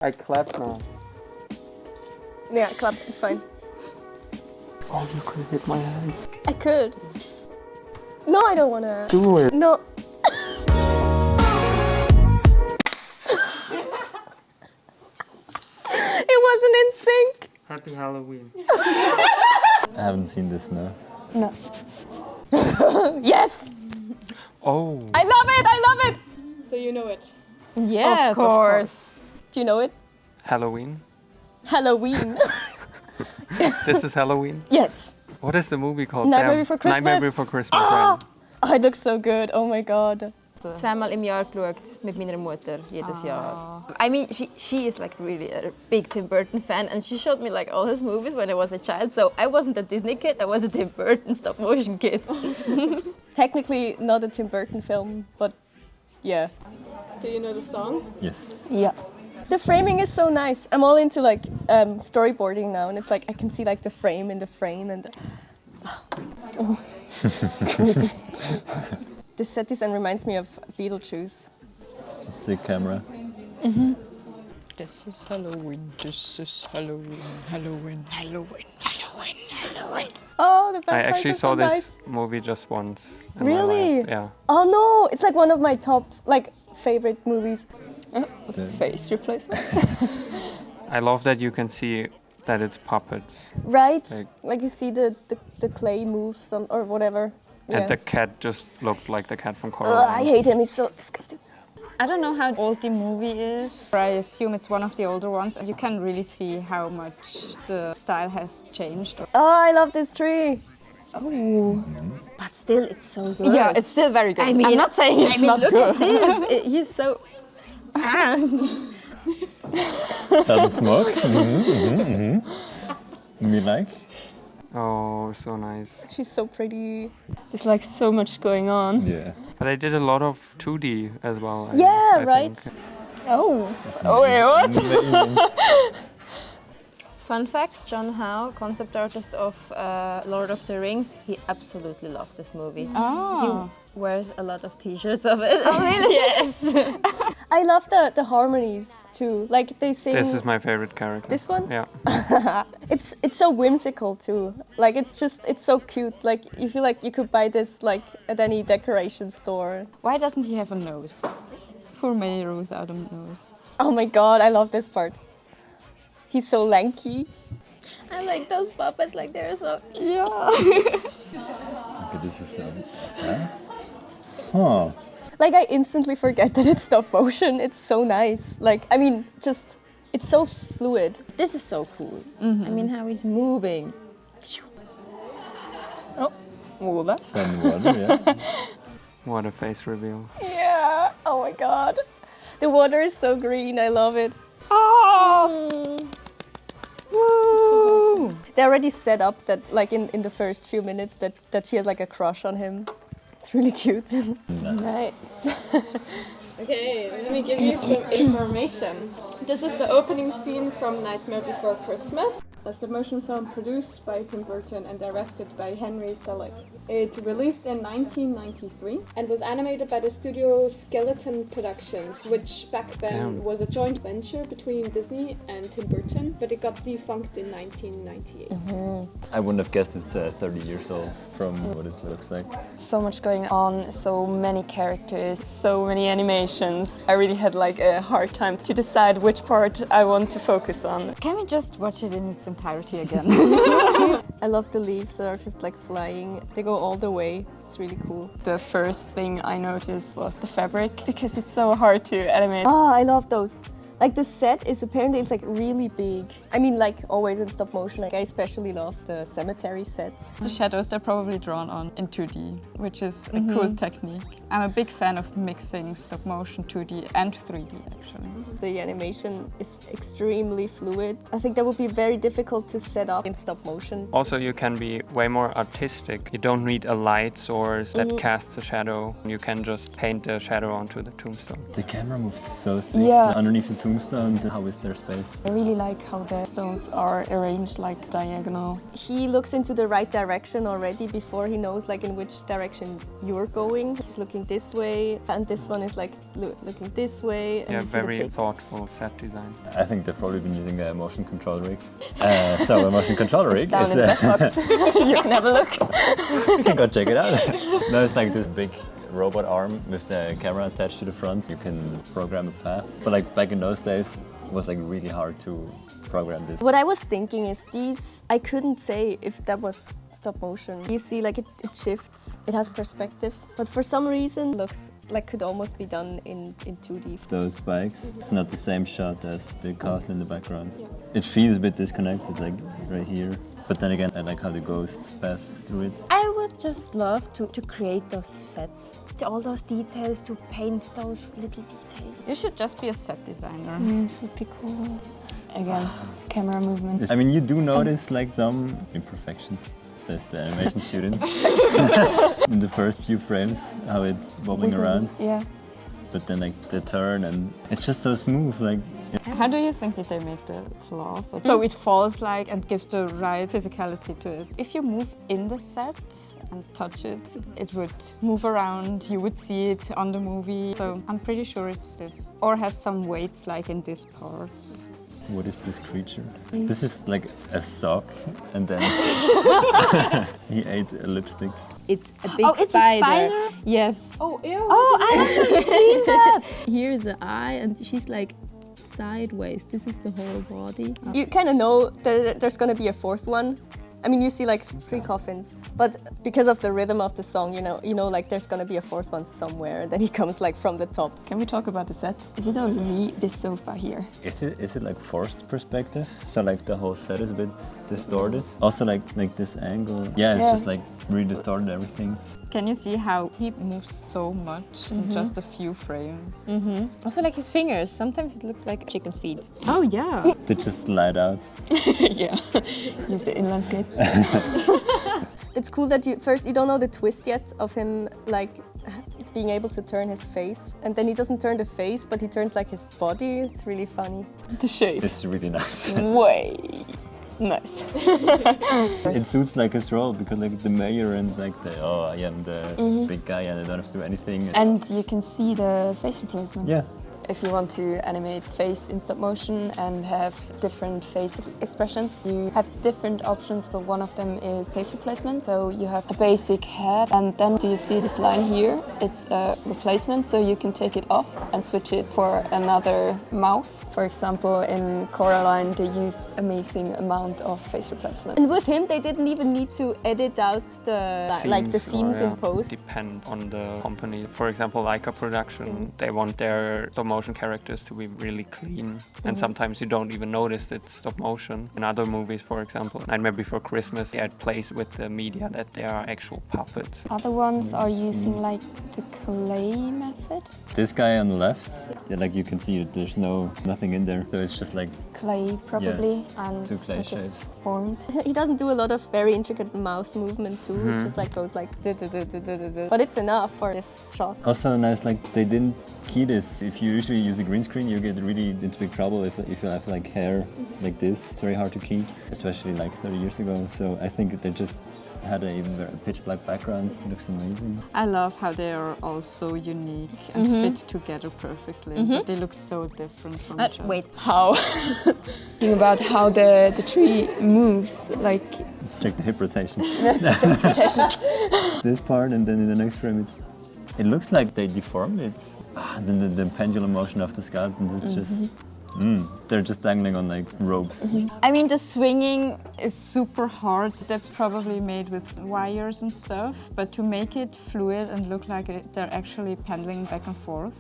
I clap now. Yeah, clap, it's fine. Oh, you could hit my hand. I could. No, I don't wanna. Do it. No. It wasn't in sync. Happy Halloween. I haven't seen this now. No. Yes! Oh. I love it, I love it! So you know it? Yes, Of course. Do you know it? Halloween. Halloween. This is Halloween. Yes. What is the movie called? Nightmare Before Christmas. Nightmare Before Christmas, right? Oh, it looks so good. Oh my god. Zweimal im Jahr geschaut mit meiner Mutter jedes Jahr. I mean, she is like really a big Tim Burton fan, and she showed me like all his movies when I was a child. So I wasn't a Disney kid, I was a Tim Burton stop motion kid. Technically not a Tim Burton film, but yeah. Do you know the song? Yes. Yeah. The framing is so nice. I'm all into like storyboarding now, and it's like I can see like the frame in the frame and. This set design reminds me of Beetlejuice. Sick camera. Mm-hmm. This is Halloween, this is Halloween, Halloween, Halloween, Halloween, Halloween. Oh, the vampires I actually are saw so this nice. movie just once. In my Really? life. Yeah. Oh no, it's like one of my top like favorite movies. Face replacements. I love that you can see that it's puppets. Right? Like you see the clay move some or whatever. And Yeah. the cat just looked like the cat from Ugh, Coraline. I hate him, he's so disgusting. I don't know how old the movie is. I assume it's one of the older ones. You can really see how much the style has changed. Oh, I love this tree. Oh, but still, it's so good. Yeah, it's still very good. I mean, I'm not saying it's not look good. at this. He's so. Sudden smoke. Me like? Oh, so nice. She's so pretty. There's like so much going on. Yeah. But I did a lot of 2D as well. Yeah, I right. think. Oh. Oh wait, what? Amazing. Fun fact: John Howe, concept artist of Lord of the Rings, he absolutely loves this movie. Oh. He wears a lot of T-shirts of it. Oh really? Yes. I love the harmonies too. Like they sing. This is my favorite character. This one? Yeah. It's so whimsical too. Like it's so cute. Like you feel like you could buy this like at any decoration store. Why doesn't he have a nose? Poor Mayor without a nose. Oh my god, I love this part. He's so lanky. I like those puppets. Like they're so. Yeah. Okay, this is Huh. Like I instantly forget that it's stop motion. It's so nice. Like I mean, just it's so fluid. This is so cool. I mean, how he's moving. Oh, that's Sun water, yeah. What a face reveal. Yeah. Oh my god. The water is so green. I love it. oh. Woo! They already set up that like in the first few minutes that she has like a crush on him. It's really cute. Nice. Okay, let me give you some information. This is the opening scene from Nightmare Before Christmas, a stop-motion film produced by Tim Burton and directed by Henry Selick. It released in 1993 and was animated by the studio Skeleton Productions, which back then was a joint venture between Disney and Tim Burton, but it got defunct in 1998. I wouldn't have guessed it's 30 years old from what it looks like. So much going on, so many characters, so many animations. I really had like a hard time to decide which part I want to focus on. Can we just watch it in its entirety again? I love the leaves that are just like flying. They go all the way. It's really cool. The first thing I noticed was the fabric, because it's so hard to animate. Oh, I love those. Like the set is apparently it's like really big. I mean like always in stop motion, like I especially love the cemetery set. The shadows, they're probably drawn on in 2D, which is a cool technique. I'm a big fan of mixing stop motion 2D and 3D actually. The animation is extremely fluid. I think that would be very difficult to set up in stop motion. Also, you can be way more artistic. You don't need a light source that casts a shadow. You can just paint the shadow onto the tombstone. The camera moves so sick. Yeah. Underneath the tombstones, how is their space? I really like how the stones are arranged like diagonal. He looks into the right direction already before he knows like in which direction you're going. He's looking this way and this one is like looking this way. And Yeah, you see the very big thought thoughtful set design. I think they've probably been using a motion control rig. So a motion control rig Down is in the back box. You can have a look. you can go check it out. No, it's like this big robot arm with the camera attached to the front. You can program a path. But like back in those days, it was like really hard to program this. What I was thinking is these, I couldn't say if that was stop motion. You see like it shifts, it has perspective, but for some reason looks like could almost be done in 2D. Those spikes, it's not the same shot as the castle in the background. It feels a bit disconnected, like right here. But then again, I like how the ghosts pass through it. I would just love to create those sets. All those details, to paint those little details. You should just be a set designer. This would be cool. Again, camera movement. I mean, you do notice like some imperfections, says the animation student. In the first few frames, how it's wobbling around. Yeah. But then like the turn, and it's just so smooth, like. How do you think that they make the cloth? So it falls like and gives the right physicality to it. If you move in the set and touch it, it would move around. You would see it on the movie. So I'm pretty sure it's stiff. Or has some weights like in this part. What is this creature? This is like a sock, and then he ate a lipstick. It's a big it's a spider. Yes. Oh, ew. Oh, I haven't seen that! Here is an eye, and she's like sideways. This is the whole body. You kind of know that there's going to be a fourth one. I mean, you see like 3 coffins, but because of the rhythm of the song, you know, like there's going to be a fourth one somewhere, and then he comes like from the top. Can we talk about the set? Is it only this sofa here? Is it like forced perspective? So like the whole set is a bit distorted. Also like this angle. Yeah, it's just like really distorted everything. Can you see how he moves so much in just a few frames? Also like his fingers. Sometimes it looks like chicken's feet. Oh yeah. They just slide out. Yeah. Use the inline skate. It's cool that you don't know the twist yet of him like being able to turn his face, and then he doesn't turn the face, but he turns like his body. It's really funny. The shape. It's really nice. Way nice. It suits like his role because like the mayor and like I am the big guy and I don't have to do anything. And you can see the face replacement. Yeah. If you want to animate face in stop motion and have different face expressions, you have different options, but one of them is face replacement. So you have a basic head, and then do you see this line here? It's a replacement, so you can take it off and switch it for another mouth. For example, in Coraline, they used amazing amount of face replacement. And with him, they didn't even need to edit out the scenes in post. Depend on the company. For example, Leica Production, they want their stop motion characters to be really clean, and sometimes you don't even notice it's stop motion. In other movies, for example, Nightmare Before Christmas, it plays with the media that they are actual puppets. Other ones are using like the clay method. This guy on the left, yeah, like you can see it, there's nothing in there, so it's just like Clay probably, and two clay which is shapes. formed. He doesn't do a lot of very intricate mouth movement too. It just like goes like but it's enough for this shot. Also nice, like they didn't key this. If you usually use a green screen, you get really into big trouble if you have like hair like this. It's very hard to key, especially like 30 years ago. So I think they just had a pitch black background. It looks amazing. I love how they are all so unique and fit together perfectly. But they look so different from each other. Wait. How? Think about how the tree moves, like Check the hip rotation. rotation. This part, and then in the next frame, it looks like they deformed it. Then the pendulum motion of the skeletons, it's just. They're just dangling on like ropes. I mean, the swinging is super hard. That's probably made with wires and stuff. But to make it fluid and look like they're actually pendling back and forth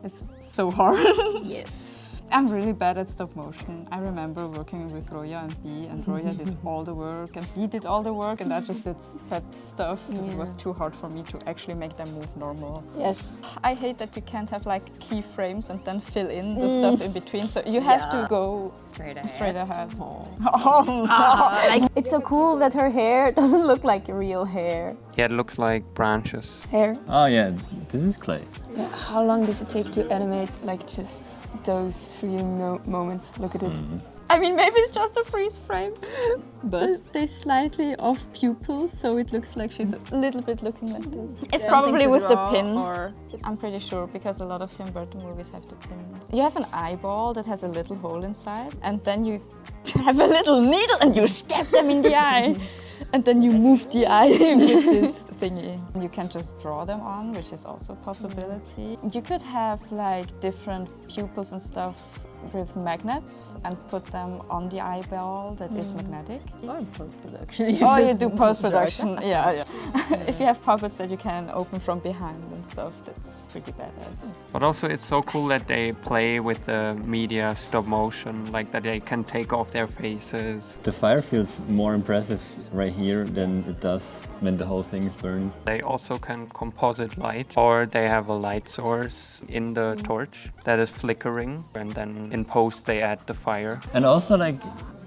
is so hard. Yes. I'm really bad at stop motion. I remember working with Roya and B, and Roya did all the work, and B did all the work, and I just did set stuff because it was too hard for me to actually make them move normal. Yes. I hate that you can't have like keyframes and then fill in the stuff in between, so you have to go straight ahead. It's so cool that her hair doesn't look like real hair. Yeah, it looks like branches. Hair. Oh yeah, this is clay. Yeah, how long does it take to animate like just those few moments? Look at it. I mean, maybe it's just a freeze frame, but They're slightly off pupils, so it looks like she's a little bit looking like this. it's Something probably to with the draw, pin. or I'm pretty sure because a lot of Tim Burton movies have the pins. You have an eyeball that has a little hole inside, and then you have a little needle and you stab them in the eye. And then you move the eye with this thingy. You can just draw them on, which is also a possibility. You could have like different pupils and stuff with magnets and put them on the eyeball that is magnetic. or in post-production. Oh, you do post-production, yeah. If you have puppets that you can open from behind and stuff, that's pretty badass. But also it's so cool that they play with the media stop motion, like that they can take off their faces. The fire feels more impressive right here than it does when the whole thing is burning. They also can composite light, or they have a light source in the torch that is flickering, and then in post they add the fire. And also like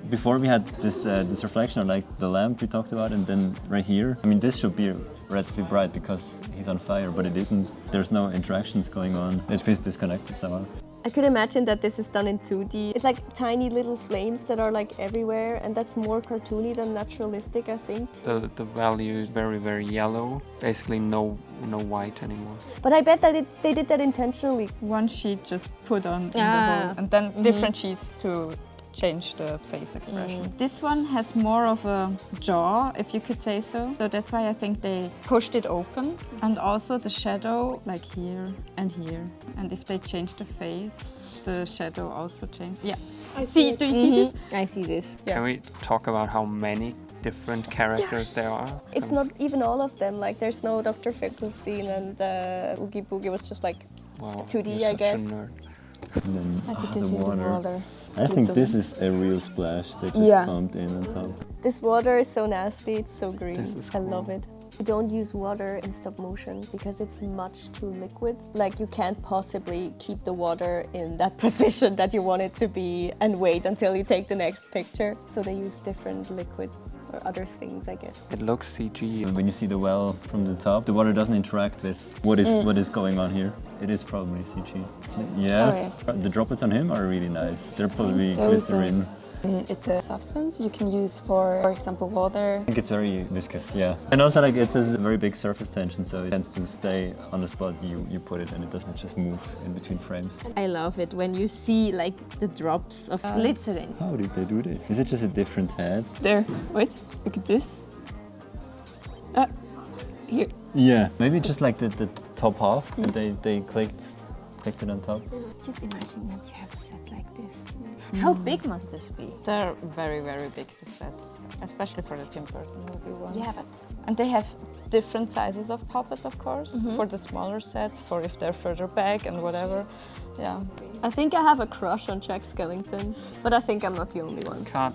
before we had this reflection of like the lamp we talked about, and then right here, I mean this should be relatively bright because he's on fire, but it isn't. There's no interactions going on. It feels disconnected somehow. I could imagine that this is done in 2D. It's like tiny little flames that are like everywhere, and that's more cartoony than naturalistic, I think. The value is very, very yellow. Basically no white anymore. But I bet that they did that intentionally. One sheet just put on in the Ah. hole, and then different sheets to change the face expression. This one has more of a jaw, if you could say so. So that's why I think they pushed it open. And also the shadow, like here and here. And if they change the face, the shadow also changes. Yeah. Do you see this? I see this. Yeah. Can we talk about how many different characters there are? It's not even all of them. Like there's no Dr. Finkelstein, and Oogie Boogie was just like Wow, 2D, you're I such guess. a nerd. And then The the water. water. I think this is a real splash they just Yeah. pumped in on top. This water is so nasty, it's so green. This is I love cool. it. You don't use water in stop motion because it's much too liquid. Like you can't possibly keep the water in that position that you want it to be and wait until you take the next picture. So they use different liquids or other things, I guess. It looks CG. When you see the well from the top, the water doesn't interact with what is going on here. It is probably CG. Yeah. Oh, yes. The droplets on him are really nice. They're probably Those glycerin. it's a substance you can use for example, water. I think it's very viscous, yeah. And also like it has a very big surface tension, so it tends to stay on the spot you put it, and it doesn't just move in between frames. I love it when you see like the drops of glycerin. How did they do this? Is it just a different head? There, wait, look at this. Here. Yeah. Maybe just like the top half, and they clicked it on top. Just imagine that you have a set like this. How big must this be? They're very, very big, the sets, especially for the Tim Burton movie ones. Yeah, but And they have different sizes of puppets, of course, for the smaller sets, for if they're further back and whatever. Yeah. I think I have a crush on Jack Skellington, but I think I'm not the only one. Cut.